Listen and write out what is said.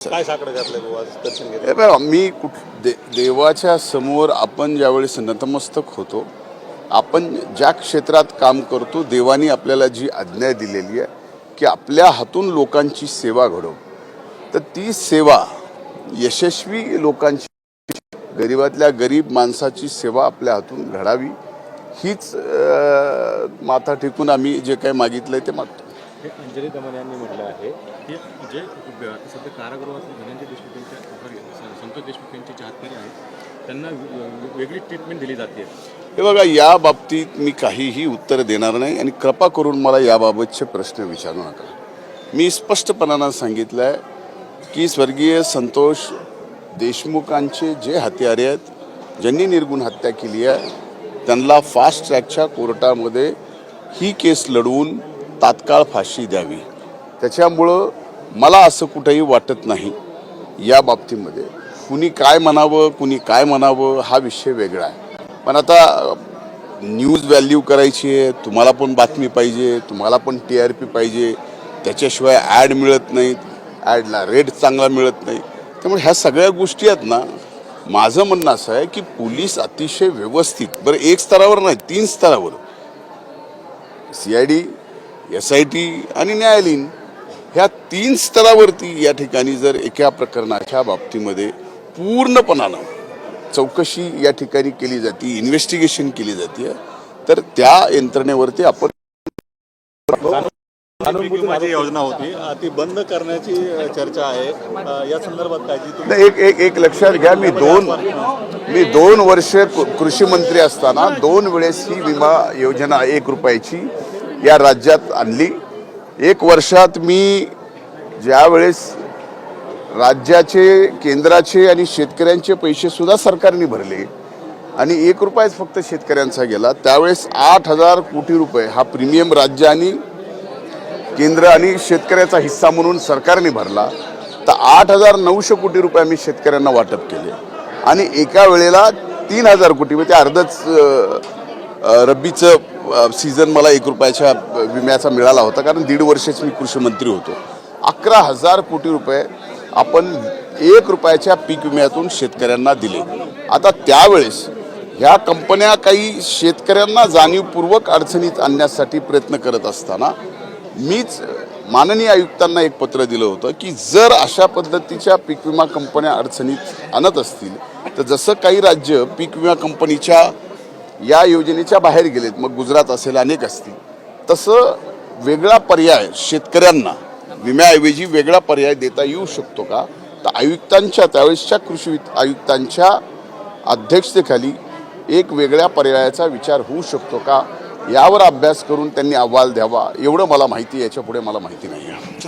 काय साकडं घातलंय बाबा दर्शन घेतलं? हे बघा, मी देवाच्या समोर आपण ज्यावेळेस नतमस्तक होतो, आपण ज्या क्षेत्रात काम करतो, देवानी आपल्याला जी आज्ञा दिलेली आहे की आपल्या हातून लोकांची सेवा घडव, तर ती सेवा यशस्वी लोकांची, गरीबातल्या गरीब माणसाची सेवा आपल्या हातून घडावी, हीच माथा टेकून आम्ही जे काही मागितलंय ते मागतो. अंजली दमन यांनी म्हटलं आहे की जे सध्या कारागृहातील धनंजय देशमुख यांच्या संतोष देशमुख यांचे चाहतेकरी आहेत त्यांना वेगळी ट्रीटमेंट दिली जाते. हे बघा, या बाबतीत मी काहीही उत्तर देणार नाही आणि कृपा करून मला याबाबतचे प्रश्न विचारू नका. मी स्पष्टपणानं सांगितलं आहे की स्वर्गीय संतोष देशमुखांचे जे हत्यारे आहेत, ज्यांनी निर्गुण हत्या केली आहे, त्यांना फास्ट ट्रॅकच्या कोर्टामध्ये ही केस लढवून तात्काळ फाशी द्यावी. त्याच्यामुळं मला असं कुठंही वाटत नाही या बाबतीमध्ये कुणी काय म्हणावं, कुणी काय म्हणावं, हा विषय वेगळा आहे. पण आता न्यूज व्हॅल्यू करायची आहे, तुम्हाला पण बातमी पाहिजे, तुम्हाला पण TRP पाहिजे, त्याच्याशिवाय ॲड मिळत नाहीत, ॲडला रेट चांगला मिळत नाही. त्यामुळे ह्या सगळ्या गोष्टी आहेत ना. माझं म्हणणं असं आहे की पोलीस अतिशय व्यवस्थित, बरं एक स्तरावर नाही 3 स्तरावर, CID, SIT आणि न्यायालयीन, ह्या 3 स्तरावरती या ठिकाणी जर एका प्रकरणाच्या बाबतीमध्ये पूर्णपणानं चौकशी या ठिकाणी केली जाते, इन्व्हेस्टिगेशन केली जाते, तर त्या यंत्रणेवरती आपण माझी योजना होती ती बंद करण्याची चर्चा आहे. या संदर्भात काय जी एक लक्षात घ्या, मी 2 वर्ष कृषी मंत्री असताना 2 वेळेस ही विमा योजना 1 रुपयाची या राज्यात आणली. 1 वर्षात मी ज्यावेळेस राज्याचे, केंद्राचे आणि शेतकऱ्यांचे पैसे सुद्धा सरकारने भरले आणि 1 रुपयाच फक्त शेतकऱ्यांचा गेला, त्यावेळेस 8,000 कोटी रुपये हा प्रीमियम राज्य आणि केंद्र आणि शेतकऱ्याचा हिस्सा म्हणून सरकारने भरला. तर 8,900 कोटी रुपये आम्ही शेतकऱ्यांना वाटप केले आणि एका वेळेला 3,000 कोटी, म्हणजे अर्धच रब्बीचं सीझन मला 1 रुपयाच्या विम्याचा मिळाला होता, कारण 1.5 वर्षच मी कृषी मंत्री होतो. 11,000 कोटी रुपये आपण 1 रुपयाच्या पीक विम्यातून शेतकऱ्यांना दिले. आता त्यावेळेस ह्या कंपन्या काही शेतकऱ्यांना जाणीवपूर्वक अडचणीत आणण्यासाठी प्रयत्न करत असताना मीच माननीय आयुक्तांना एक पत्र दिलं होतं की जर अशा पद्धतीच्या पीक विमा कंपन्या अडचणीत आणत असतील, तर जसं काही राज्य पीक विमा कंपनीच्या या योजनेच्या बाहेर गेलेत, मग गुजरात असेल, अनेक असतील, तसं वेगळा पर्याय शेतकऱ्यांना विम्याऐवजी वेगळा पर्याय देता येऊ शकतो का. तर आयुक्तांच्या, त्यावेळेसच्या कृषी आयुक्तांच्या अध्यक्षतेखाली एक वेगळ्या पर्यायाचा विचार होऊ शकतो का, यावर अभ्यास करून त्यांनी अहवाल द्यावा, एवढं मला माहिती आहे. याच्या पुढे मला माहिती नाही आहे.